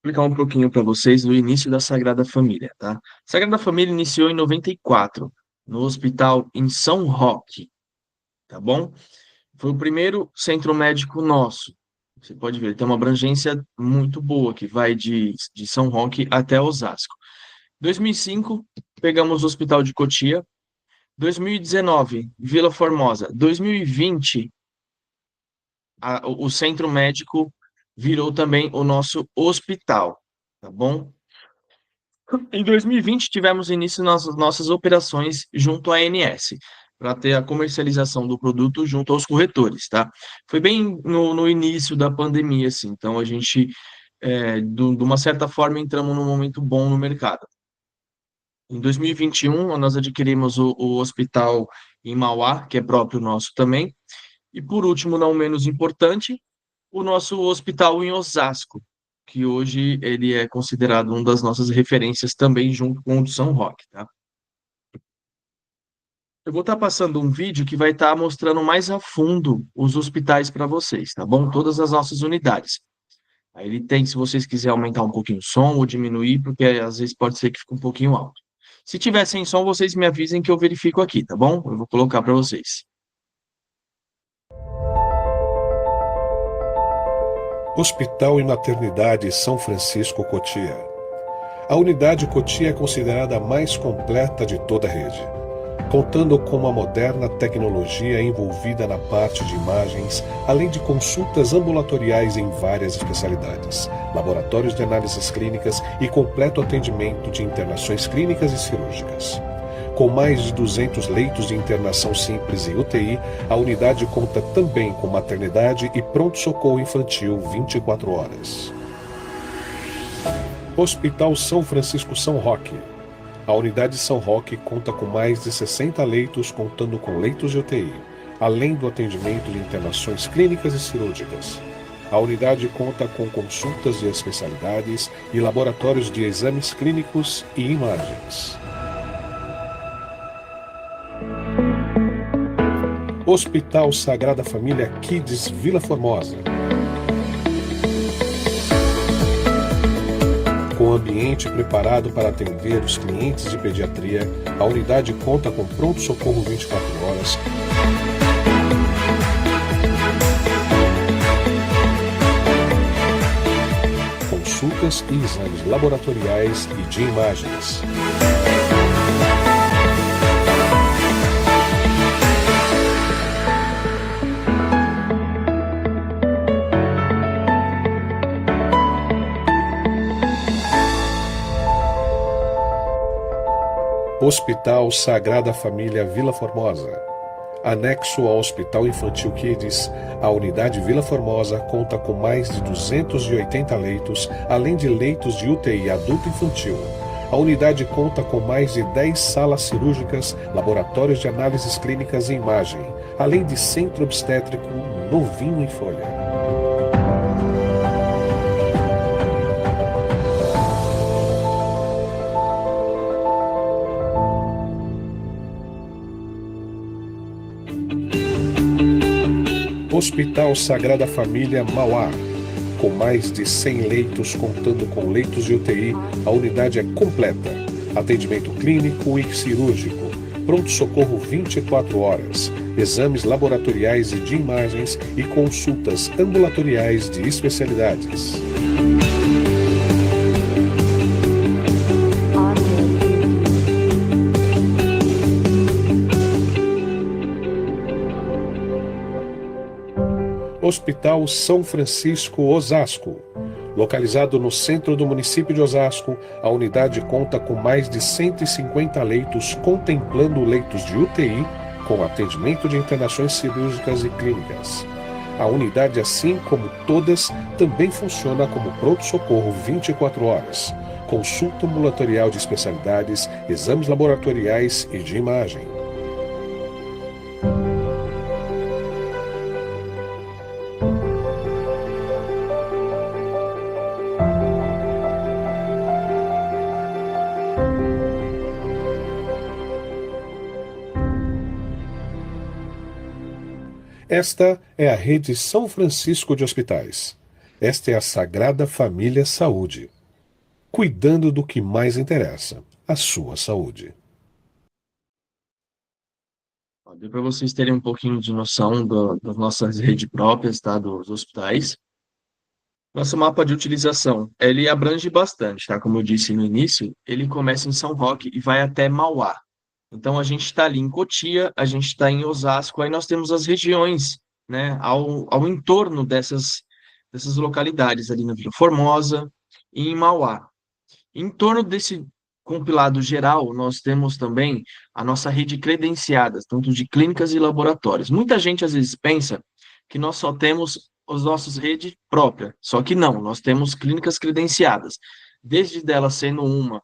Explicar um pouquinho para vocês o início da Sagrada Família, tá? A Sagrada Família iniciou em 94, no hospital em São Roque, tá bom? Foi o primeiro centro médico nosso. Você pode ver, tem uma abrangência muito boa, que vai de São Roque até Osasco. 2005, pegamos o Hospital de Cotia. 2019, Vila Formosa. 2020, o centro médico virou também o nosso hospital, tá bom? Em 2020, tivemos início nas nossas operações junto à ANS, para ter a comercialização do produto junto aos corretores, tá? Foi bem no início da pandemia, assim, então a gente, de uma certa forma, entramos num momento bom no mercado. Em 2021, nós adquirimos o hospital em Mauá, que é próprio nosso também, e por último, não menos importante, o nosso hospital em Osasco, que hoje ele é considerado uma das nossas referências também junto com o de São Roque, tá? Eu vou estar passando um vídeo que vai estar mostrando mais a fundo os hospitais para vocês, tá bom? Todas as nossas unidades. Aí ele tem, se vocês quiserem aumentar um pouquinho o som ou diminuir, porque às vezes pode ser que fique um pouquinho alto. Se tiver sem som, vocês me avisem que eu verifico aqui, tá bom? Eu vou colocar para vocês. Hospital e Maternidade São Francisco Cotia. A unidade Cotia é considerada a mais completa de toda a rede, contando com uma moderna tecnologia envolvida na parte de imagens, além de consultas ambulatoriais em várias especialidades, laboratórios de análises clínicas e completo atendimento de internações clínicas e cirúrgicas. Com mais de 200 leitos de internação simples e UTI, a unidade conta também com maternidade e pronto-socorro infantil 24 horas. Hospital São Francisco São Roque. A unidade São Roque conta com mais de 60 leitos, contando com leitos de UTI, além do atendimento de internações clínicas e cirúrgicas. A unidade conta com consultas de especialidades e laboratórios de exames clínicos e imagens. Hospital Sagrada Família Kids Vila Formosa. Com ambiente preparado para atender os clientes de pediatria, a unidade conta com pronto-socorro 24 horas, consultas e exames laboratoriais e de imagens. Hospital Sagrada Família Vila Formosa. Anexo ao Hospital Infantil Kids, a unidade Vila Formosa conta com mais de 280 leitos, além de leitos de UTI adulto infantil. A unidade conta com mais de 10 salas cirúrgicas, laboratórios de análises clínicas e imagem, além de centro obstétrico novinho em folha. Hospital Sagrada Família Mauá. Com mais de 100 leitos, contando com leitos de UTI, a unidade é completa. Atendimento clínico e cirúrgico, pronto-socorro 24 horas, exames laboratoriais e de imagens e consultas ambulatoriais de especialidades. Hospital São Francisco Osasco. Localizado no centro do município de Osasco, a unidade conta com mais de 150 leitos, contemplando leitos de UTI, com atendimento de internações cirúrgicas e clínicas. A unidade, assim como todas, também funciona como pronto-socorro 24 horas, consulta ambulatorial de especialidades, exames laboratoriais e de imagem. Esta é a rede São Francisco de Hospitais. Esta é a Sagrada Família Saúde. cuidando do que mais interessa, a sua saúde. Deu para vocês terem um pouquinho de noção das nossas redes próprias, tá? Dos hospitais. Nosso mapa de utilização, ele abrange bastante, tá? Como eu disse no início, ele começa em São Roque e vai até Mauá. Então, a gente está ali em Cotia, a gente está em Osasco, aí nós temos as regiões, né, ao entorno dessas localidades, ali na Vila Formosa e em Mauá. Em torno desse compilado geral, nós temos também a nossa rede credenciada, tanto de clínicas e laboratórios. Muita gente às vezes pensa que nós só temos os nossos rede própria, só que não, nós temos clínicas credenciadas, desde delas sendo uma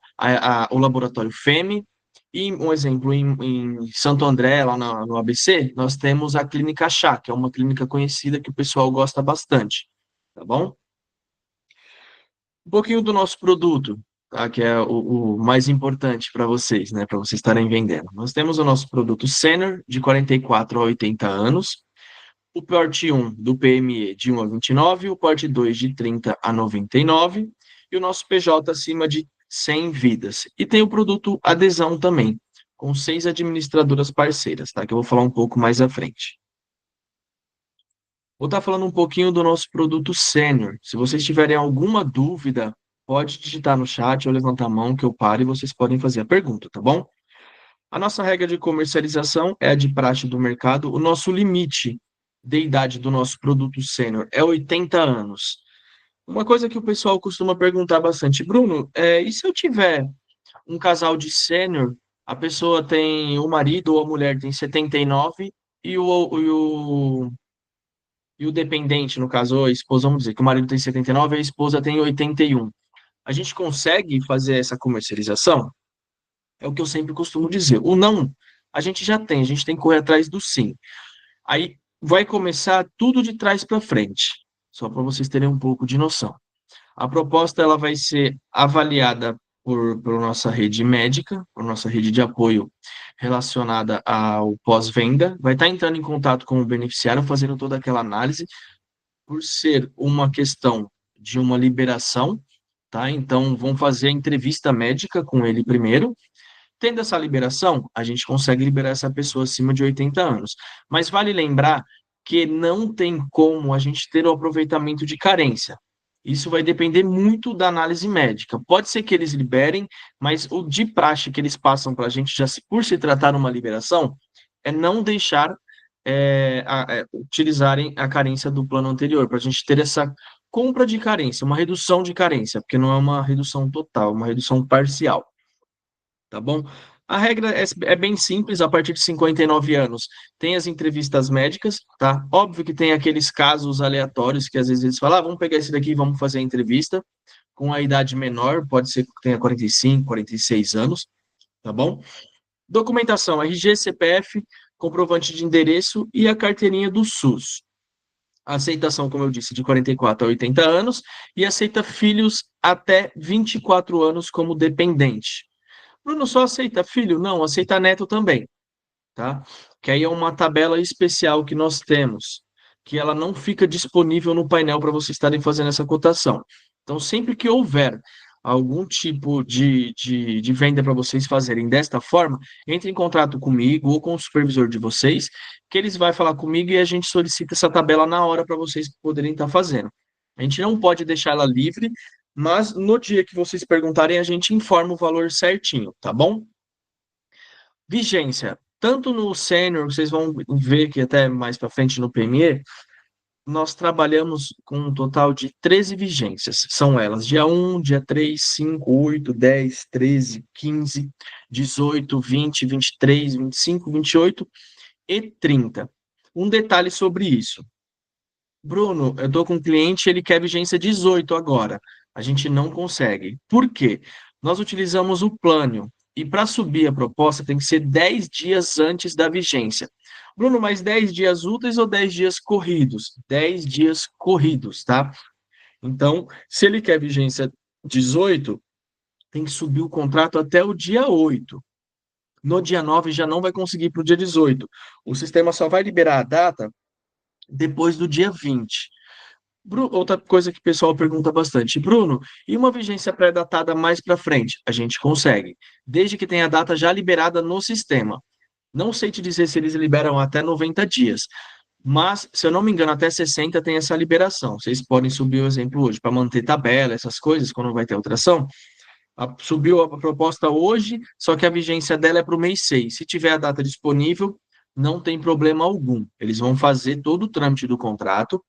o laboratório FEME, e um exemplo, em Santo André, lá no ABC, nós temos a Clínica Chá, que é uma clínica conhecida que o pessoal gosta bastante, tá bom? Um pouquinho do nosso produto, tá? Que é o mais importante para vocês, né? Para vocês estarem vendendo. Nós temos o nosso produto Sênior, de 44 a 80 anos, o porte 1 do PME de 1 a 29, o porte 2 de 30 a 99, e o nosso PJ acima de 100 vidas. E tem o produto Adesão também, com 6 administradoras parceiras, tá? Que eu vou falar um pouco mais à frente. Vou estar falando um pouquinho do nosso produto sênior. Se vocês tiverem alguma dúvida, pode digitar no chat ou levantar a mão que eu paro e vocês podem fazer a pergunta, tá bom? A nossa regra de comercialização é a de praxe do mercado. O nosso limite de idade do nosso produto sênior é 80 anos. Uma coisa que o pessoal costuma perguntar bastante, Bruno, e se eu tiver um casal de sênior, a pessoa tem, o marido ou a mulher tem 79 e o dependente, no caso, a esposa, vamos dizer que o marido tem 79 e a esposa tem 81. A gente consegue fazer essa comercialização? É o que eu sempre costumo dizer. O não, a gente já tem, a gente tem que correr atrás do sim. Aí vai começar tudo de trás para frente, só para vocês terem um pouco de noção. A proposta ela vai ser avaliada por nossa rede médica, por nossa rede de apoio relacionada ao pós-venda, vai estar entrando em contato com o beneficiário, fazendo toda aquela análise, por ser uma questão de uma liberação, tá? Então, vão fazer a entrevista médica com ele primeiro. Tendo essa liberação, a gente consegue liberar essa pessoa acima de 80 anos. Mas vale lembrar que não tem como a gente ter o aproveitamento de carência. Isso vai depender muito da análise médica. Pode ser que eles liberem, mas o de praxe que eles passam para a gente, por se tratar uma liberação, é não deixar utilizarem a carência do plano anterior, para a gente ter essa compra de carência, uma redução de carência, porque não é uma redução total, é uma redução parcial, tá bom? A regra é bem simples, a partir de 59 anos tem as entrevistas médicas, tá? Óbvio que tem aqueles casos aleatórios que às vezes eles falam, vamos pegar esse daqui e vamos fazer a entrevista com a idade menor, pode ser que tenha 45, 46 anos, tá bom? Documentação, RG, CPF, comprovante de endereço e a carteirinha do SUS. A aceitação, como eu disse, de 44 a 80 anos e aceita filhos até 24 anos como dependente. Bruno, só aceita filho? Não, aceita neto também, tá? Que aí é uma tabela especial que nós temos, que ela não fica disponível no painel para vocês estarem fazendo essa cotação. Então, sempre que houver algum tipo de venda para vocês fazerem desta forma, entre em contato comigo ou com o supervisor de vocês, que eles vão falar comigo e a gente solicita essa tabela na hora para vocês poderem estar fazendo. A gente não pode deixar ela livre, mas no dia que vocês perguntarem, a gente informa o valor certinho, tá bom? Vigência. Tanto no sênior, vocês vão ver que até mais para frente no PME, nós trabalhamos com um total de 13 vigências. São elas dia 1, dia 3, 5, 8, 10, 13, 15, 18, 20, 23, 25, 28 e 30. Um detalhe sobre isso. Bruno, eu estou com um cliente, ele quer vigência 18 agora. A gente não consegue. Por quê? Nós utilizamos o plânio. E para subir a proposta tem que ser 10 dias antes da vigência. Bruno, mais 10 dias úteis ou 10 dias corridos? 10 dias corridos, tá? Então, se ele quer vigência 18, tem que subir o contrato até o dia 8. No dia 9 já não vai conseguir para o dia 18. O sistema só vai liberar a data depois do dia 20. Outra coisa que o pessoal pergunta bastante, Bruno, e uma vigência pré-datada mais para frente? A gente consegue, desde que tenha a data já liberada no sistema. Não sei te dizer se eles liberam até 90 dias, mas, se eu não me engano, até 60 tem essa liberação. Vocês podem subir o exemplo hoje para manter tabela, essas coisas, quando vai ter alteração. Subiu a proposta hoje, só que a vigência dela é para o mês 6. Se tiver a data disponível, não tem problema algum. Eles vão fazer todo o trâmite do contrato,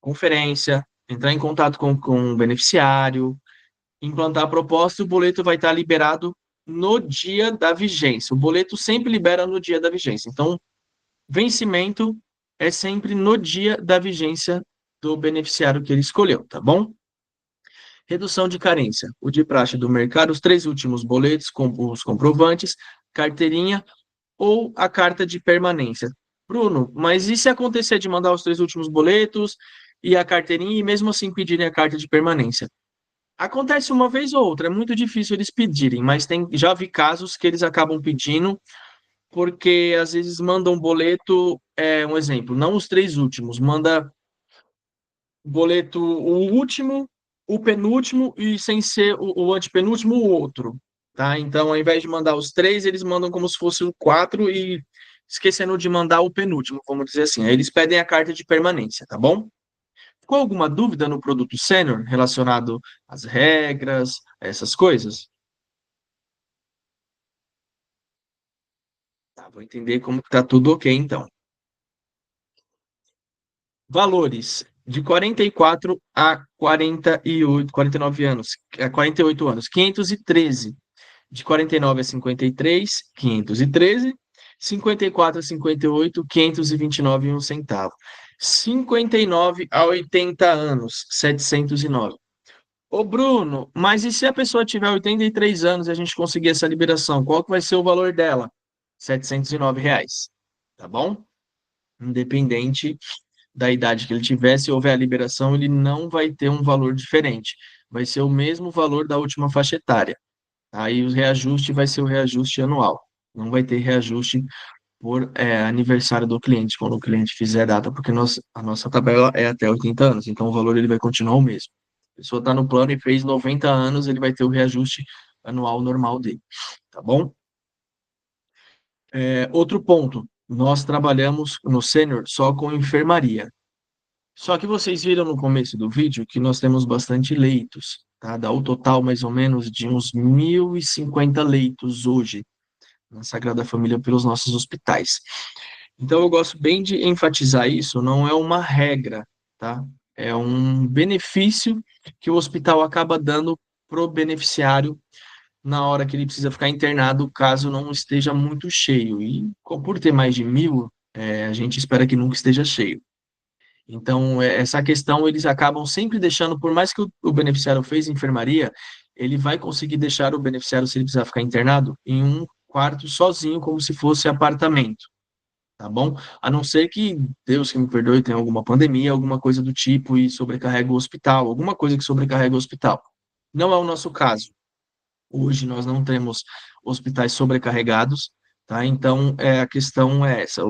conferência, entrar em contato com o beneficiário, implantar a proposta e o boleto vai estar liberado no dia da vigência. O boleto sempre libera no dia da vigência. Então, vencimento é sempre no dia da vigência do beneficiário que ele escolheu, tá bom? Redução de carência. O de praxe do mercado, os 3 últimos boletos com os comprovantes, carteirinha ou a carta de permanência. Bruno, mas e se acontecer de mandar os 3 últimos boletos e a carteirinha e mesmo assim pedirem a carta de permanência? Acontece uma vez ou outra, é muito difícil eles pedirem, mas já vi casos que eles acabam pedindo porque às vezes mandam um boleto, um exemplo, não os 3 últimos, manda boleto o último, o penúltimo e sem ser o antepenúltimo, o outro, tá? Então, ao invés de mandar os 3, eles mandam como se fosse o 4 e esquecendo de mandar o penúltimo, vamos dizer assim. Aí eles pedem a carta de permanência, tá bom? Ficou alguma dúvida no produto sênior relacionado às regras, essas coisas? Tá, vou entender como que tá tudo ok, então. Valores de 44 a 48, 49 anos, 48 anos, 513. De 49 a 53, 513. 54 a 58, 529,01 centavo. 59 a 80 anos, 709. Ô Bruno, mas e se a pessoa tiver 83 anos e a gente conseguir essa liberação, qual que vai ser o valor dela? R$ 709, tá bom? Independente da idade que ele tiver, se houver a liberação, ele não vai ter um valor diferente. Vai ser o mesmo valor da última faixa etária. Aí o reajuste vai ser o reajuste anual. Não vai ter reajuste por aniversário do cliente, quando o cliente fizer data, porque a nossa tabela é até 80 anos, então o valor ele vai continuar o mesmo. A pessoa está no plano e fez 90 anos, ele vai ter o reajuste anual normal dele, tá bom? Outro ponto, nós trabalhamos no sênior só com enfermaria. Só que vocês viram no começo do vídeo que nós temos bastante leitos, tá? Dá o total mais ou menos de uns 1.050 leitos hoje na Sagrada Família pelos nossos hospitais. Então eu gosto bem de enfatizar isso, não é uma regra, tá? É um benefício que o hospital acaba dando pro beneficiário na hora que ele precisa ficar internado, caso não esteja muito cheio. E por ter mais de 1.000, a gente espera que nunca esteja cheio. Então, essa questão eles acabam sempre deixando, por mais que o beneficiário fez enfermaria, ele vai conseguir deixar o beneficiário, se ele precisar ficar internado, em um quarto sozinho, como se fosse apartamento, tá bom? A não ser que, Deus que me perdoe, tenha alguma pandemia, alguma coisa do tipo e sobrecarrega o hospital, alguma coisa que sobrecarrega o hospital. Não é o nosso caso. Hoje nós não temos hospitais sobrecarregados, tá? Então, a questão é essa.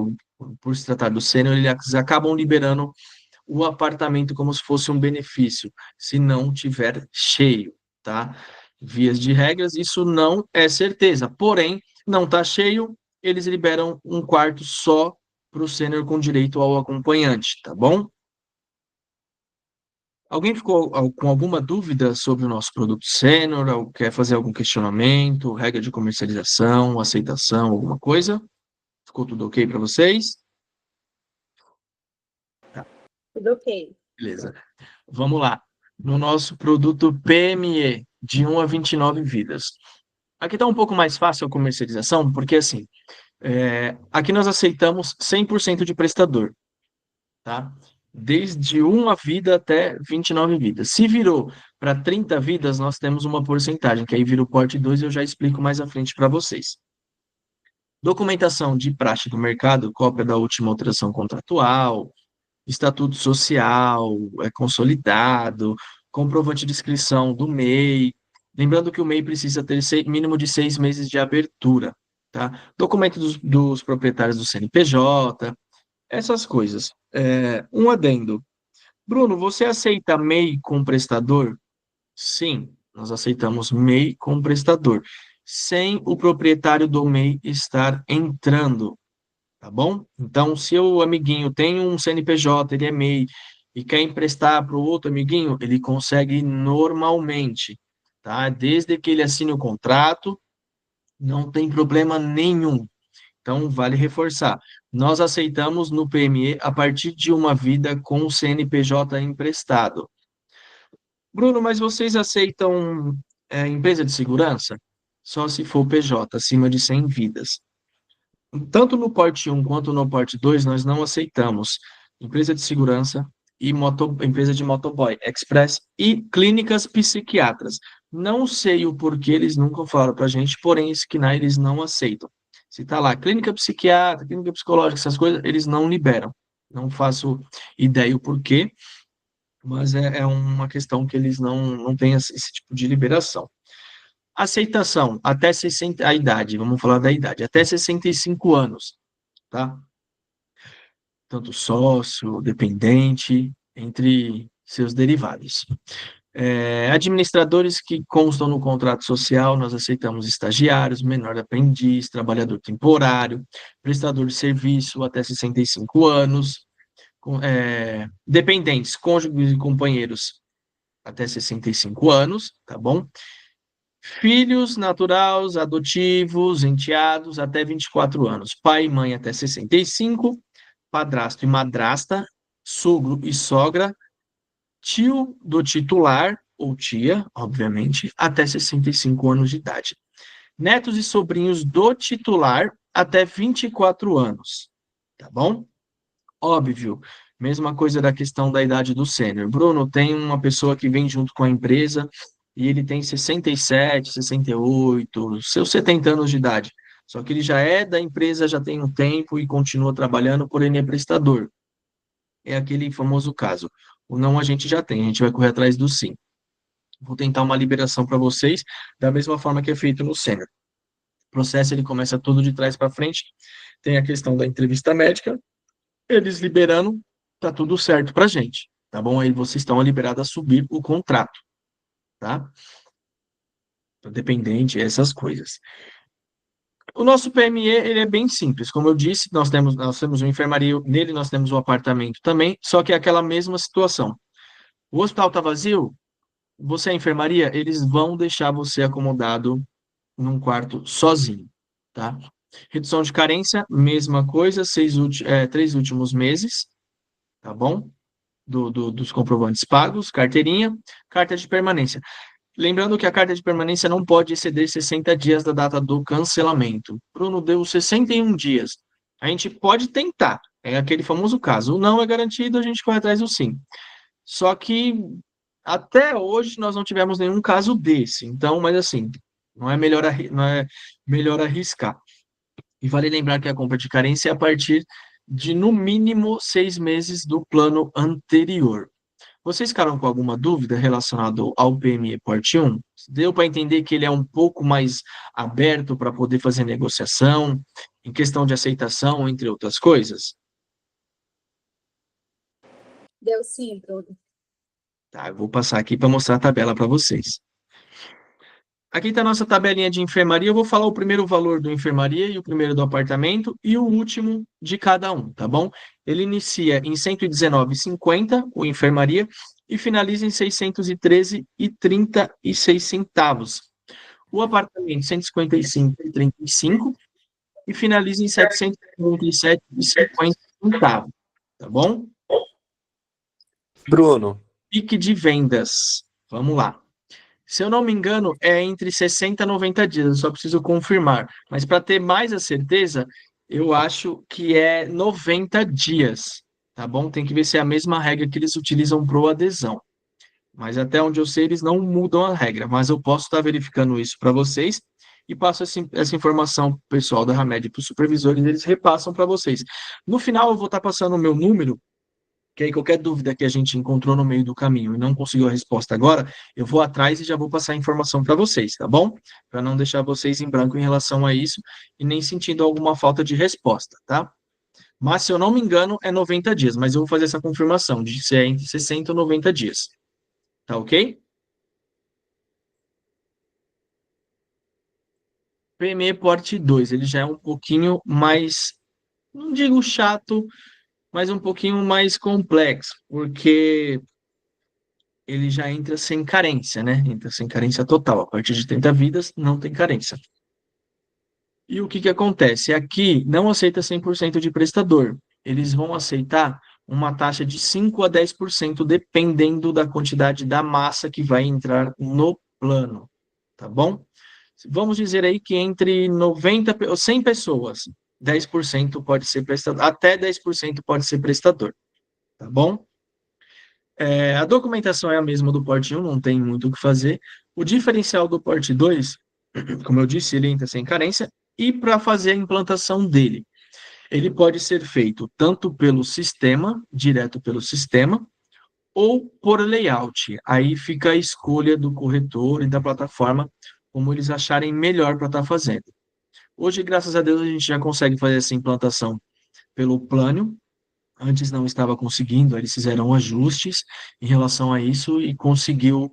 Por se tratar do sênior, eles acabam liberando o apartamento como se fosse um benefício, se não tiver cheio, tá? Vias de regras, isso não é certeza. Porém, não está cheio, eles liberam um quarto só para o sênior com direito ao acompanhante, tá bom? Alguém ficou com alguma dúvida sobre o nosso produto sênior? Ou quer fazer algum questionamento, regra de comercialização, aceitação, alguma coisa? Ficou tudo ok para vocês? Tá, Tudo ok. beleza. Vamos lá. No nosso produto PME, de 1 a 29 vidas. Aqui está um pouco mais fácil a comercialização, porque assim, aqui nós aceitamos 100% de prestador, tá? Desde 1 vida até 29 vidas. Se virou para 30 vidas, nós temos uma porcentagem, que aí vira o porte 2 e eu já explico mais à frente para vocês. Documentação de praxe do mercado, cópia da última alteração contratual, estatuto social, consolidado, comprovante de inscrição do MEI. Lembrando que o MEI precisa ter mínimo de 6 meses de abertura, tá? Documento dos proprietários do CNPJ, essas coisas. Um adendo. Bruno, você aceita MEI com prestador? Sim, nós aceitamos MEI com prestador, sem o proprietário do MEI estar entrando, tá bom? Então, se o amiguinho tem um CNPJ, ele é MEI, e quer emprestar para o outro amiguinho, ele consegue normalmente, tá? Desde que ele assine o contrato, não tem problema nenhum. Então, vale reforçar. Nós aceitamos no PME a partir de uma vida com o CNPJ emprestado. Bruno, mas vocês aceitam empresa de segurança? Só se for PJ, acima de 100 vidas. Tanto no porte um quanto no porte 2, nós não aceitamos empresa de segurança e empresa de motoboy, express e clínicas psiquiatras. Não sei o porquê eles nunca falaram para a gente, porém, esse KNAI eles não aceitam. Se está lá, clínica psiquiátrica, clínica psicológica, essas coisas, eles não liberam. Não faço ideia o porquê, mas é uma questão que eles não têm esse tipo de liberação. Aceitação, até 60, a idade, vamos falar da idade, até 65 anos, tá? Tanto sócio, dependente, entre seus derivados. Administradores que constam no contrato social, nós aceitamos estagiários, menor aprendiz, trabalhador temporário, prestador de serviço até 65 anos, dependentes, cônjuges e companheiros até 65 anos, tá bom? Filhos naturais, adotivos, enteados até 24 anos, pai e mãe até 65, padrasto e madrasta, sogro e sogra, tio do titular, ou tia, obviamente, até 65 anos de idade. Netos e sobrinhos do titular até 24 anos, tá bom? Óbvio, mesma coisa da questão da idade do sênior. Bruno, tem uma pessoa que vem junto com a empresa e ele tem 67, 68, seus 70 anos de idade. Só que ele já é da empresa, já tem um tempo e continua trabalhando, porém ele é prestador. É aquele famoso caso. O não a gente já tem, a gente vai correr atrás do sim. Vou tentar uma liberação para vocês, da mesma forma que é feito no sênior. O processo ele começa todo de trás para frente. Tem a questão da entrevista médica, eles liberando, tá tudo certo para gente, tá bom? Aí vocês estão liberados a subir o contrato, tá? Dependente, essas coisas. O nosso PME, ele é bem simples, como eu disse, nós temos uma enfermaria, nele nós temos um apartamento também, só que é aquela mesma situação. O hospital está vazio, você é enfermaria, eles vão deixar você acomodado num quarto sozinho, tá? Redução de carência, mesma coisa, 3 últimos meses, tá bom? Dos comprovantes pagos, carteirinha, carta de permanência. Lembrando que a carta de permanência não pode exceder 60 dias da data do cancelamento. Bruno, deu 61 dias. A gente pode tentar, é aquele famoso caso. O não é garantido, a gente corre atrás do sim. Só que até hoje nós não tivemos nenhum caso desse. Então, mas assim, não é melhor arriscar. E vale lembrar que a compra de carência é a partir de, no mínimo, 6 meses do plano anterior. Vocês ficaram com alguma dúvida relacionada ao PME Porte 1? Deu para entender que ele é um pouco mais aberto para poder fazer negociação, em questão de aceitação, entre outras coisas? Deu sim, Bruno. Tá, eu vou passar aqui para mostrar a tabela para vocês. Aqui está a nossa tabelinha de enfermaria. Eu vou falar o primeiro valor do enfermaria e o primeiro do apartamento e o último de cada um, tá bom? Ele inicia em R$ 119,50, o enfermaria, e finaliza em R$ 613,36. O apartamento, R$ 155,35 e finaliza em R$ 797,50, tá bom? Bruno, Pique de vendas. Vamos lá. Se eu não me engano, é entre 60 e 90 dias, eu só preciso confirmar. Mas para ter mais a certeza, eu acho que é 90 dias, tá bom? Tem que ver se é a mesma regra que eles utilizam para o adesão. Mas até onde eu sei, eles não mudam a regra. Mas eu posso estar verificando isso para vocês e passo essa informação para o pessoal da Ramed, para os supervisores, eles repassam para vocês. No final, eu vou estar passando o meu número, que aí qualquer dúvida que a gente encontrou no meio do caminho e não conseguiu a resposta agora, eu vou atrás e já vou passar a informação para vocês, tá bom? Para não deixar vocês em branco em relação a isso e nem sentindo alguma falta de resposta, tá? Mas, se eu não me engano, é 90 dias. Mas eu vou fazer essa confirmação de se é entre 60 ou 90 dias. Tá ok? PME Porte 2, ele já é um pouquinho mais, não digo chato, mas um pouquinho mais complexo, porque ele já entra sem carência, né? Entra sem carência total. A partir de 30 vidas, não tem carência. E o que que acontece? Aqui não aceita 100% de prestador. Eles vão aceitar uma taxa de 5 a 10%, dependendo da quantidade da massa que vai entrar no plano, tá bom? Vamos dizer aí que entre 90 ou 100 pessoas, 10% pode ser prestador, até 10% pode ser prestador, tá bom? A documentação é a mesma do porte 1, não tem muito o que fazer. O diferencial do porte 2, como eu disse, ele entra sem carência, e para fazer a implantação dele, ele pode ser feito tanto pelo sistema, direto pelo sistema, ou por layout. Aí fica a escolha do corretor e da plataforma, como eles acharem melhor para estar fazendo. Hoje, graças a Deus, a gente já consegue fazer essa implantação pelo plano. Antes não estava conseguindo, eles fizeram ajustes em relação a isso e conseguiu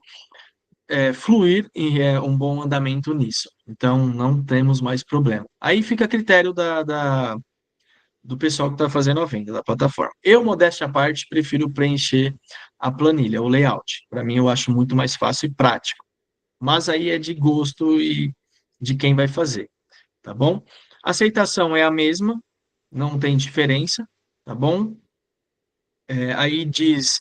fluir em um bom andamento nisso. Então, não temos mais problema. Aí fica a critério do pessoal que está fazendo a venda da plataforma. Eu, modéstia à parte, prefiro preencher a planilha, o layout. Para mim, eu acho muito mais fácil e prático. Mas aí é de gosto e de quem vai fazer, tá bom? A aceitação é a mesma, não tem diferença, tá bom? Aí diz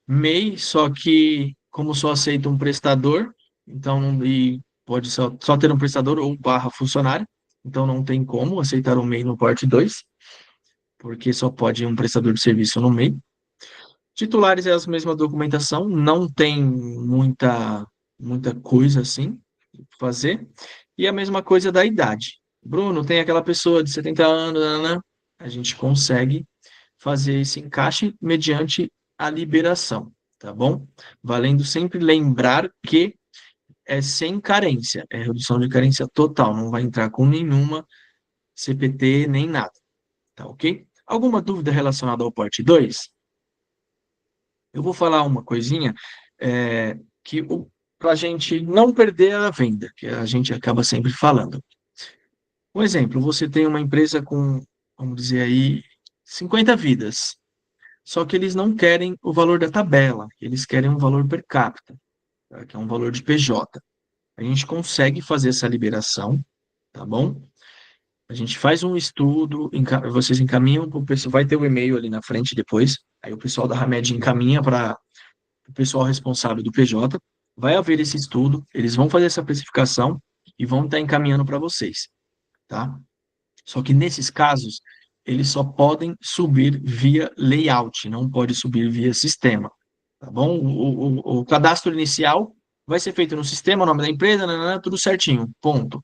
MEI, só que como só aceita um prestador, então e pode só ter um prestador ou barra funcionário, então não tem como aceitar um MEI no porte 2, porque só pode um prestador de serviço no MEI. Titulares é a mesma documentação, não tem muita coisa assim pra fazer. E a mesma coisa da idade. Bruno, tem aquela pessoa de 70 anos, né? A gente consegue fazer esse encaixe mediante a liberação, tá bom? Valendo sempre lembrar que é sem carência, é redução de carência total, não vai entrar com nenhuma CPT nem nada, tá ok? Alguma dúvida relacionada ao parte 2? Eu vou falar uma coisinha que para a gente não perder a venda, que a gente acaba sempre falando. Um exemplo, você tem uma empresa com, vamos dizer aí, 50 vidas, só que eles não querem o valor da tabela, eles querem um valor per capita, tá? Que é um valor de PJ. A gente consegue fazer essa liberação, tá bom? A gente faz um estudo, vocês encaminham para o pessoal, vai ter o e-mail ali na frente depois, aí o pessoal da Ramed encaminha para o pessoal responsável do PJ, vai haver esse estudo, eles vão fazer essa precificação e vão estar encaminhando para vocês, tá? Só que nesses casos, eles só podem subir via layout, não pode subir via sistema, tá bom? O cadastro inicial vai ser feito no sistema, nome da empresa, nanana, tudo certinho, ponto.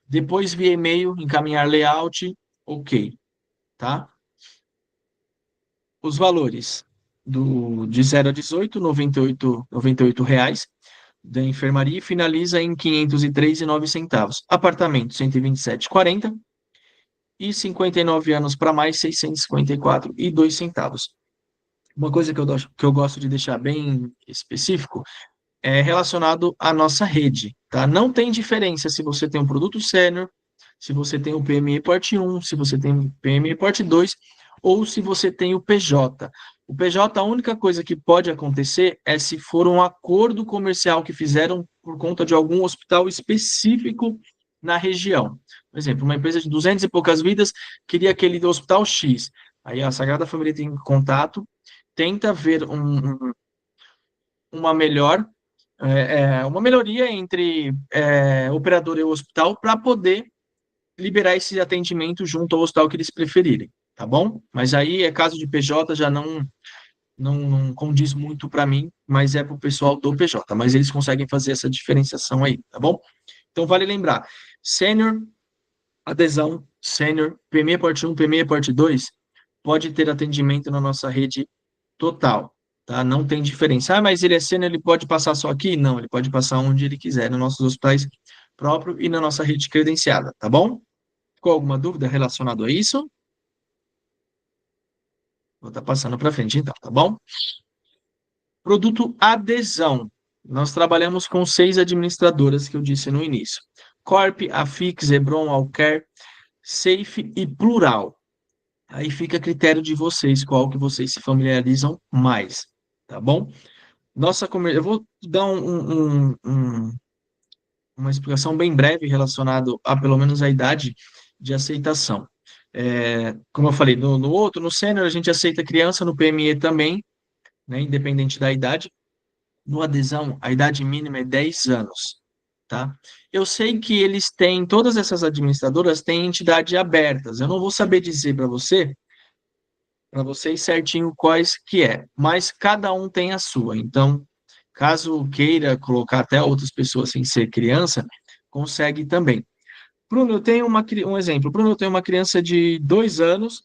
Depois, via e-mail, encaminhar layout, ok, tá? Os valores de 0 a 18, R$ 98 reais da enfermaria, e finaliza em R$ 503,09. Apartamento, 127,40, e 59 anos para mais, 654,02. Uma coisa que eu gosto de deixar bem específico é relacionado à nossa rede, tá? Não tem diferença se você tem um produto sênior, se você tem o PME Porte 1, se você tem o PME Porte 2, ou se você tem o PJ. O PJ, a única coisa que pode acontecer é se for um acordo comercial que fizeram por conta de algum hospital específico na região. Por exemplo, uma empresa de 200 e poucas vidas queria aquele hospital X. Aí a Sagrada Família tem contato, tenta ver uma melhor uma melhoria entre operador e o hospital para poder liberar esse atendimento junto ao hospital que eles preferirem, tá bom? Mas aí é caso de PJ, já não condiz muito para mim, mas é para o pessoal do PJ. Mas eles conseguem fazer essa diferenciação aí, tá bom? Então vale lembrar, sênior, adesão, sênior, PME Porte 1, PME Porte 2, pode ter atendimento na nossa rede total, tá? Não tem diferença. Ah, mas ele é sênior, ele pode passar só aqui? Não, ele pode passar onde ele quiser, nos nossos hospitais próprios e na nossa rede credenciada, tá bom? Ficou alguma dúvida relacionada a isso? Vou estar passando para frente então, tá bom? Produto adesão. Nós trabalhamos com 6 administradoras que eu disse no início. Corp, Afix, Hebron, Alquer, Safe e Plural. Aí fica a critério de vocês, qual que vocês se familiarizam mais, tá bom? Eu vou dar uma explicação bem breve relacionado a pelo menos a idade de aceitação. Como eu falei, no outro, no sênior, a gente aceita criança, no PME também, né, independente da idade. No adesão, a idade mínima é 10 anos, tá? Eu sei que eles têm, todas essas administradoras têm entidades abertas. Eu não vou saber dizer para vocês certinho quais que é, mas cada um tem a sua. Então, caso queira colocar até outras pessoas sem ser criança, consegue também. Bruno, eu tenho um exemplo. Bruno, eu tenho uma criança de 2 anos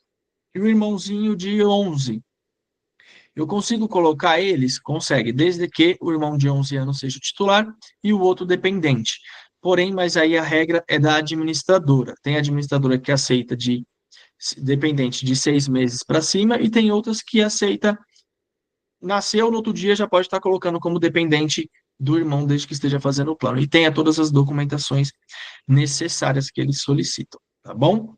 e um irmãozinho de 11. Eu consigo colocar eles? Consegue, desde que o irmão de 11 anos seja o titular e o outro dependente. Porém, mas aí a regra é da administradora. Tem administradora que aceita de dependente de 6 meses para cima e tem outras que aceita, nasceu no outro dia já pode estar colocando como dependente do irmão desde que esteja fazendo o plano e tenha todas as documentações necessárias que eles solicitam, tá bom?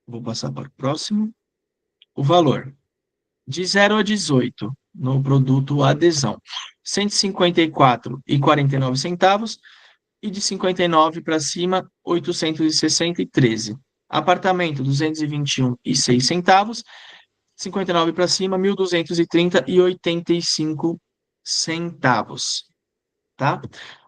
Vou passar para o próximo. O valor de 0 a 18 no produto adesão, R$ 154,49 e de 59 para cima, 860,13. Apartamento, 221,06 centavos, 59 para cima, 1.230,85 centavos, tá?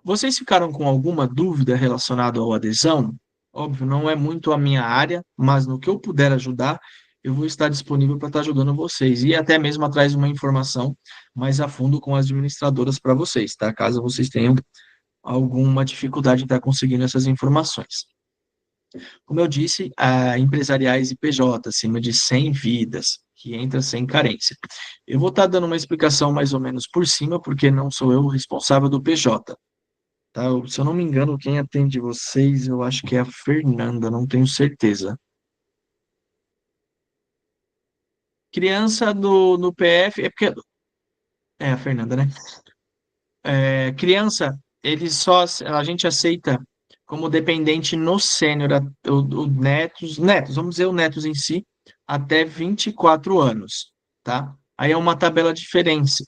Vocês ficaram com alguma dúvida relacionada ao adesão? Óbvio, não é muito a minha área, mas no que eu puder ajudar, eu vou estar disponível para estar ajudando vocês e até mesmo atrás de uma informação mais a fundo com as administradoras para vocês, tá? Caso vocês tenham alguma dificuldade em estar conseguindo essas informações. Como eu disse, empresariais e PJ, acima de 100 vidas, que entra sem carência. Eu vou estar dando uma explicação mais ou menos por cima, porque não sou eu o responsável do PJ. Tá? Se eu não me engano, quem atende vocês, eu acho que é a Fernanda, não tenho certeza. Criança no PF, é porque. É a Fernanda, né? Criança, a gente aceita como dependente no sênior, o netos, vamos dizer o netos em si, até 24 anos, tá? Aí é uma tabela diferente.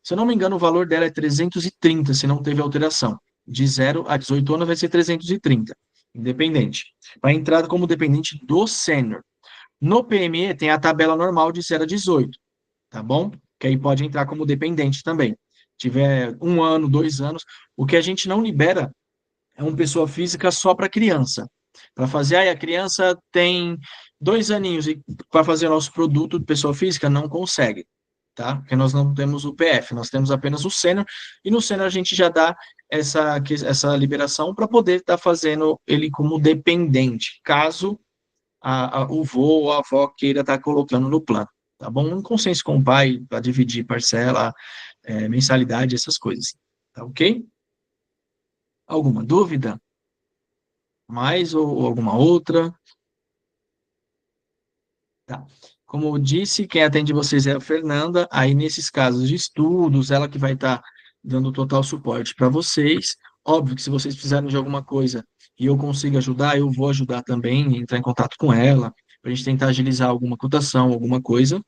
Se eu não me engano, o valor dela é 330, se não teve alteração. De 0 a 18 anos vai ser 330, independente. Vai entrar como dependente do sênior. No PME tem a tabela normal de 0 a 18, tá bom? Que aí pode entrar como dependente também. Tiver 1 ano, 2 anos, o que a gente não libera é uma pessoa física só para criança. Para fazer, aí a criança tem 2 aninhos e para fazer o nosso produto de pessoa física não consegue, tá? Porque nós não temos o PF, nós temos apenas o sênior, e no sênior a gente já dá essa liberação para poder estar fazendo ele como dependente, caso o vô ou a avó queira estar colocando no plano, tá bom? Um consenso com o pai para dividir parcela, mensalidade, essas coisas, tá ok? Alguma dúvida? Mais ou alguma outra? Tá. Como eu disse, quem atende vocês é a Fernanda, aí nesses casos de estudos, ela que vai estar dando total suporte para vocês. Óbvio que se vocês precisarem de alguma coisa e eu consigo ajudar, eu vou ajudar também, entrar em contato com ela, para a gente tentar agilizar alguma cotação, alguma coisa,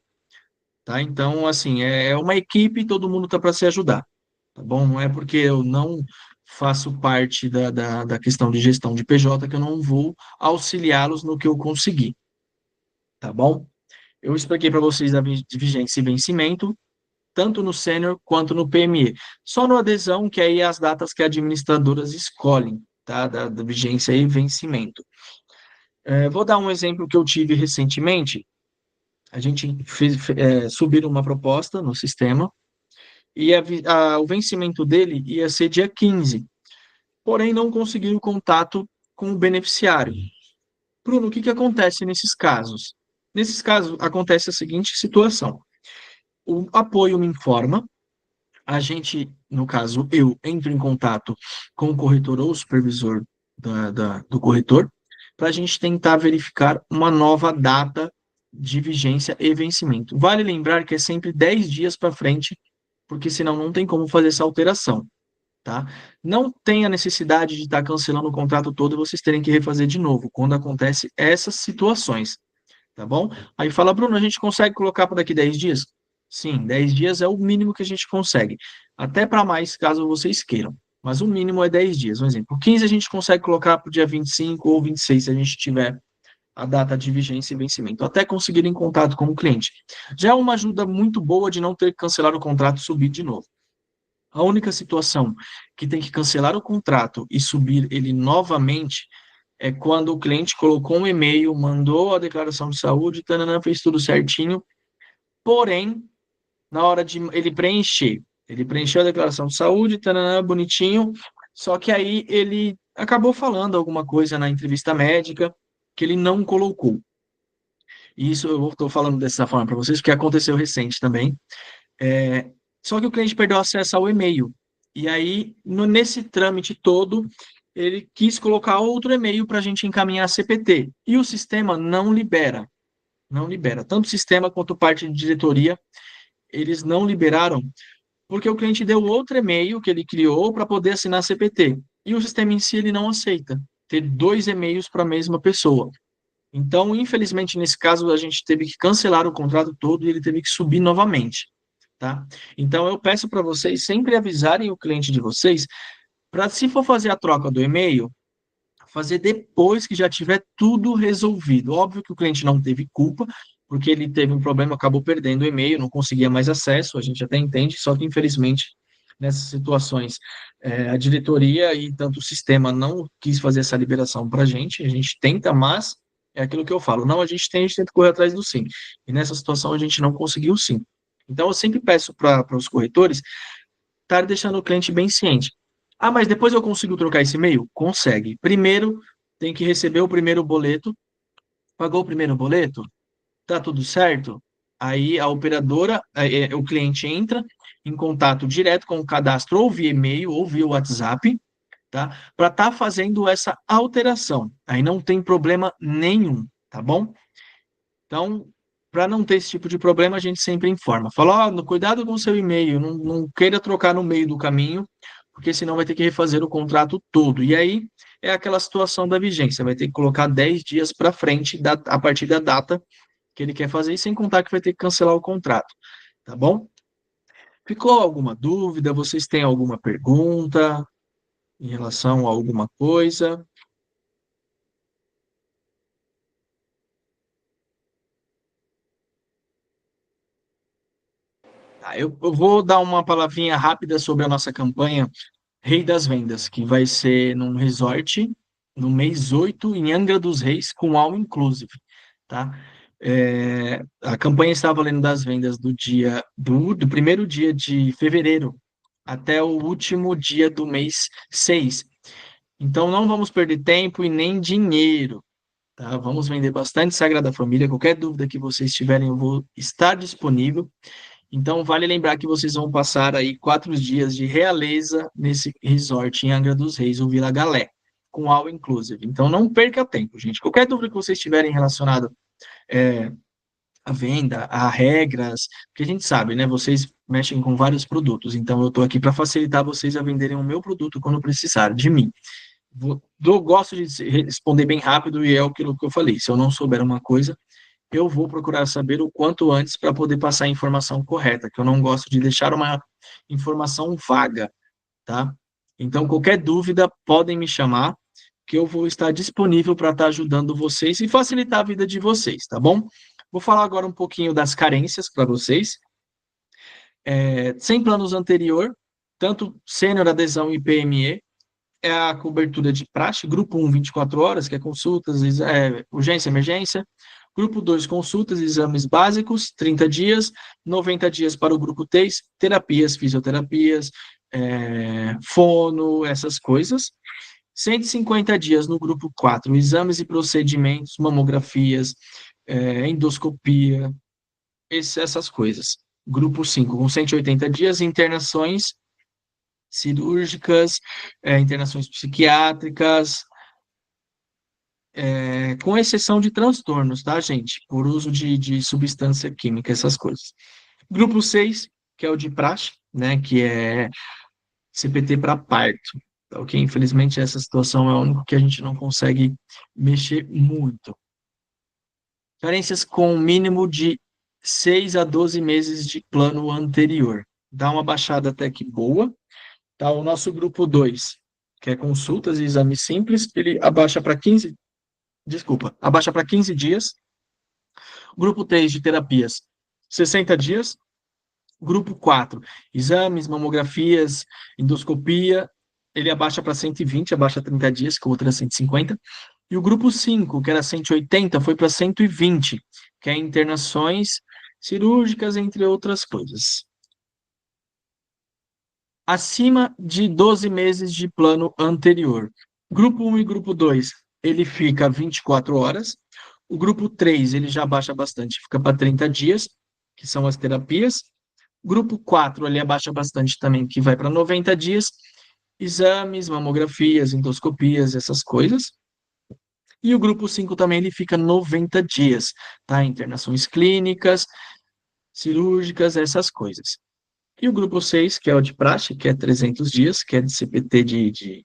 tá? Então, assim, é uma equipe e todo mundo está para se ajudar, tá bom? Não é porque eu não faço parte da questão de gestão de PJ que eu não vou auxiliá-los no que eu conseguir, tá bom? Eu expliquei para vocês a vigência e vencimento, tanto no sênior quanto no PME. Só no adesão, que aí é as datas que administradoras escolhem, tá? Da vigência e vencimento. Vou dar um exemplo que eu tive recentemente. A gente subir uma proposta no sistema e o vencimento dele ia ser dia 15, porém não conseguiram contato com o beneficiário. Bruno, o que que acontece nesses casos? Nesses casos, acontece a seguinte situação. O apoio me informa, a gente, no caso, eu entro em contato com o corretor ou o supervisor do corretor, para a gente tentar verificar uma nova data de vigência e vencimento. Vale lembrar que é sempre 10 dias para frente, porque senão não tem como fazer essa alteração, tá? Não tem a necessidade de estar cancelando o contrato todo e vocês terem que refazer de novo, quando acontece essas situações, tá bom? Aí fala, Bruno, a gente consegue colocar para daqui 10 dias? Sim, 10 dias é o mínimo que a gente consegue. Até para mais, caso vocês queiram. Mas o mínimo é 10 dias. Um exemplo, 15 a gente consegue colocar para o dia 25 ou 26, se a gente tiver a data de vigência e vencimento, até conseguir em contato com o cliente. Já é uma ajuda muito boa de não ter que cancelar o contrato e subir de novo. A única situação que tem que cancelar o contrato e subir ele novamente é quando o cliente colocou um e-mail, mandou a declaração de saúde, tanana, fez tudo certinho, porém, na hora de ele preencheu a declaração de saúde, tanana, bonitinho, só que aí ele acabou falando alguma coisa na entrevista médica que ele não colocou. E isso eu estou falando dessa forma para vocês, porque aconteceu recente também. É, só que o cliente perdeu acesso ao e-mail. E aí, nesse trâmite todo, ele quis colocar outro e-mail para a gente encaminhar a CPT. E o sistema não libera. Não libera. Tanto o sistema quanto parte de diretoria, eles não liberaram, porque o cliente deu outro e-mail que ele criou para poder assinar a CPT. E o sistema em si ele não aceita ter dois e-mails para a mesma pessoa. Então, infelizmente, nesse caso, a gente teve que cancelar o contrato todo e ele teve que subir novamente, tá? Então, eu peço para vocês sempre avisarem o cliente de vocês para, se for fazer a troca do e-mail, fazer depois que já tiver tudo resolvido. Óbvio que o cliente não teve culpa, porque ele teve um problema, acabou perdendo o e-mail, não conseguia mais acesso, a gente até entende, só que, infelizmente, nessas situações, a diretoria e tanto o sistema não quis fazer essa liberação para a gente tenta, mas é aquilo que eu falo, não, a gente tenta correr atrás do sim. E nessa situação a gente não conseguiu sim. Então eu sempre peço para os corretores estar deixando o cliente bem ciente. Ah, mas depois eu consigo trocar esse e-mail? Consegue. Primeiro, tem que receber o primeiro boleto. Pagou o primeiro boleto? Tá tudo certo? Aí a operadora, o cliente entra em contato direto com o cadastro, ou via e-mail, ou via WhatsApp, tá? Para estar fazendo essa alteração. Aí não tem problema nenhum, tá bom? Então, para não ter esse tipo de problema, a gente sempre informa. Fala, ó, cuidado com o seu e-mail, não queira trocar no meio do caminho, porque senão vai ter que refazer o contrato todo. E aí é aquela situação da vigência, vai ter que colocar 10 dias para frente a partir da data que ele quer fazer, e sem contar que vai ter que cancelar o contrato, tá bom? Ficou alguma dúvida? Vocês têm alguma pergunta em relação a alguma coisa? Tá, eu vou dar uma palavrinha rápida sobre a nossa campanha Rei das Vendas, que vai ser num resort no mês 8 em Angra dos Reis, com all inclusive, tá? A campanha está valendo das vendas do primeiro dia de fevereiro até o último dia do mês 6. Então não vamos perder tempo e nem dinheiro, tá? Vamos vender bastante Sagrada Família. Qualquer dúvida que vocês tiverem, eu vou estar disponível. Então, vale lembrar que vocês vão passar aí 4 dias de realeza nesse resort em Angra dos Reis, o Vila Galé, com all inclusive. Então, não perca tempo, gente. Qualquer dúvida que vocês tiverem relacionada à venda, a regras, porque a gente sabe, né? Vocês mexem com vários produtos, então eu estou aqui para facilitar vocês a venderem o meu produto quando precisar de mim. Eu gosto de responder bem rápido e é aquilo que eu falei. Se eu não souber uma coisa, eu vou procurar saber o quanto antes para poder passar a informação correta, que eu não gosto de deixar uma informação vaga, tá? Então, qualquer dúvida, podem me chamar, que eu vou estar disponível para estar ajudando vocês e facilitar a vida de vocês, tá bom? Vou falar agora um pouquinho das carências para vocês. Sem planos anterior, tanto sênior, adesão e PME, é a cobertura de praxe, grupo 1, 24 horas, que é consultas, urgência, emergência. Grupo 2, consultas, exames básicos, 30 dias. 90 dias para o grupo 3, terapias, fisioterapias, fono, essas coisas. 150 dias no grupo 4, exames e procedimentos, mamografias, endoscopia, essas coisas. Grupo 5, com 180 dias, internações cirúrgicas, internações psiquiátricas, com exceção de transtornos, tá, gente? Por uso de substância química, essas coisas. Grupo 6, que é o de praxe, né? Que é CPT para parto. Tá, ok? Infelizmente, essa situação é a única que a gente não consegue mexer muito. Carências com mínimo de 6 a 12 meses de plano anterior. Dá uma baixada até que boa. Tá? O nosso grupo 2, que é consultas e exames simples, ele abaixa para 15, desculpa, abaixa para 15 dias. Grupo 3 de terapias, 60 dias. Grupo 4, exames, mamografias, endoscopia, ele abaixa para 120, abaixa 30 dias, que o outro era 150. E o grupo 5, que era 180, foi para 120, que é internações cirúrgicas, entre outras coisas. Acima de 12 meses de plano anterior. Grupo 1 e grupo 2, ele fica 24 horas. O grupo 3, ele já baixa bastante, fica para 30 dias, que são as terapias. Grupo 4, ele abaixa bastante também, que vai para 90 dias. Exames, mamografias, endoscopias, essas coisas. E o grupo 5 também, ele fica 90 dias, tá? Internações clínicas, cirúrgicas, essas coisas. E o grupo 6, que é o de praxe, que é 300 dias, que é de CPT de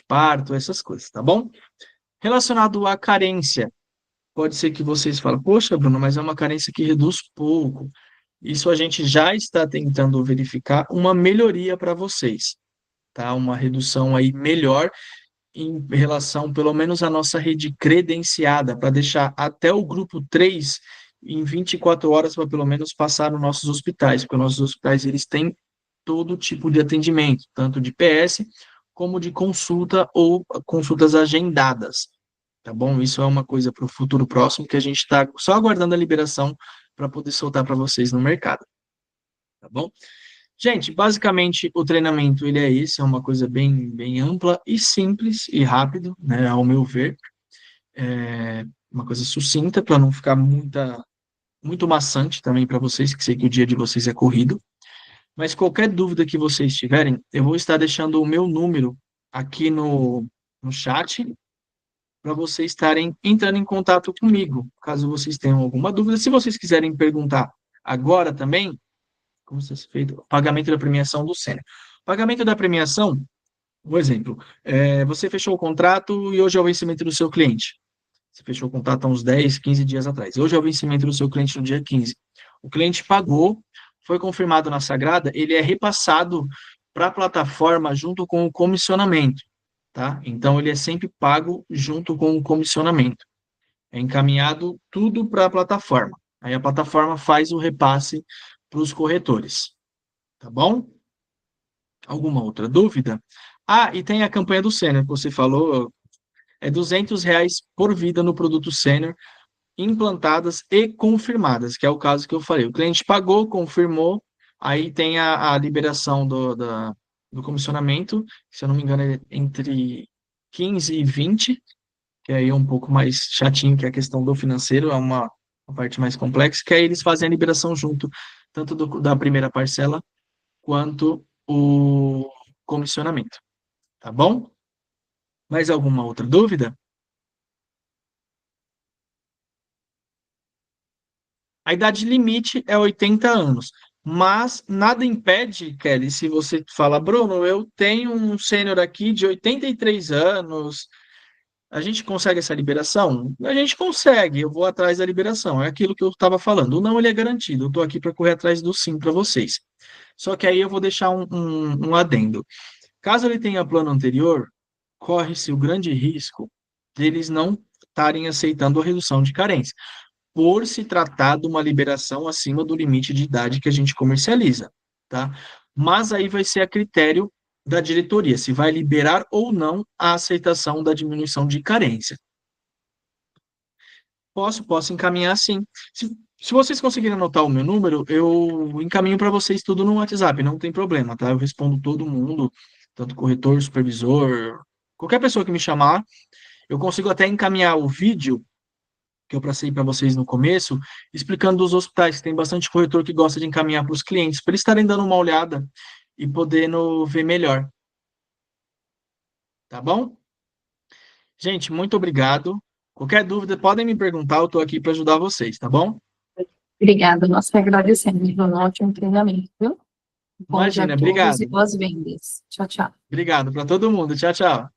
parto, essas coisas, tá bom? Relacionado à carência, pode ser que vocês falem, poxa, Bruno, mas é uma carência que reduz pouco. Isso a gente já está tentando verificar uma melhoria para vocês, tá? Uma redução aí melhor em relação, pelo menos, à nossa rede credenciada, para deixar até o grupo 3 em 24 horas para pelo menos passar nos nossos hospitais, porque os nossos hospitais eles têm todo tipo de atendimento, tanto de PS como de consulta ou consultas agendadas, tá bom? Isso é uma coisa para o futuro próximo que a gente está só aguardando a liberação para poder soltar para vocês no mercado, tá bom? Gente, basicamente o treinamento ele é esse, é uma coisa bem ampla e simples e rápido, né, ao meu ver, é uma coisa sucinta para não ficar muito maçante também para vocês, que sei que o dia de vocês é corrido. Mas qualquer dúvida que vocês tiverem, eu vou estar deixando o meu número aqui no chat para vocês estarem entrando em contato comigo, caso vocês tenham alguma dúvida. Se vocês quiserem perguntar agora também, como está feito? Pagamento da premiação do Sênior. Pagamento da premiação, um exemplo, você fechou o contrato e hoje é o vencimento do seu cliente. Você fechou o contrato há uns 10, 15 dias atrás. Hoje é o vencimento do seu cliente no dia 15. O cliente pagou, foi confirmado na Sagrada, ele é repassado para a plataforma junto com o comissionamento, tá? Então, ele é sempre pago junto com o comissionamento. É encaminhado tudo para a plataforma. Aí a plataforma faz o repasse para os corretores, tá bom? Alguma outra dúvida? Ah, e tem a campanha do Sênior, que você falou, é R$ 200 por vida no produto Sênior, implantadas e confirmadas, que é o caso que eu falei. O cliente pagou, confirmou, aí tem a liberação do comissionamento, se eu não me engano, é entre 15 e 20, que aí é um pouco mais chatinho, que é a questão do financeiro, é uma parte mais complexa, que aí eles fazem a liberação junto, tanto da primeira parcela quanto o comissionamento, tá bom? Mais alguma outra dúvida? A idade limite é 80 anos, mas nada impede, Kelly, se você fala, Bruno, eu tenho um sênior aqui de 83 anos, a gente consegue essa liberação? A gente consegue, eu vou atrás da liberação, é aquilo que eu estava falando. O não, ele é garantido, eu estou aqui para correr atrás do sim para vocês. Só que aí eu vou deixar um adendo. Caso ele tenha plano anterior, corre-se o grande risco deles não estarem aceitando a redução de carência, por se tratar de uma liberação acima do limite de idade que a gente comercializa, tá? Mas aí vai ser a critério da diretoria, se vai liberar ou não a aceitação da diminuição de carência. Posso encaminhar sim. Se vocês conseguirem anotar o meu número, eu encaminho para vocês tudo no WhatsApp, não tem problema, tá? Eu respondo todo mundo, tanto corretor, supervisor, qualquer pessoa que me chamar, eu consigo até encaminhar o vídeo que eu passei para vocês no começo, explicando dos hospitais, que tem bastante corretor que gosta de encaminhar para os clientes, para eles estarem dando uma olhada e podendo ver melhor. Tá bom? Gente, muito obrigado. Qualquer dúvida, podem me perguntar, eu estou aqui para ajudar vocês, tá bom? Obrigada, nós que agradecemos. Um ótimo treinamento, viu? Bom dia Imagina, a todos e obrigado. boas vendas. Tchau, tchau. Obrigado para todo mundo. Tchau, tchau.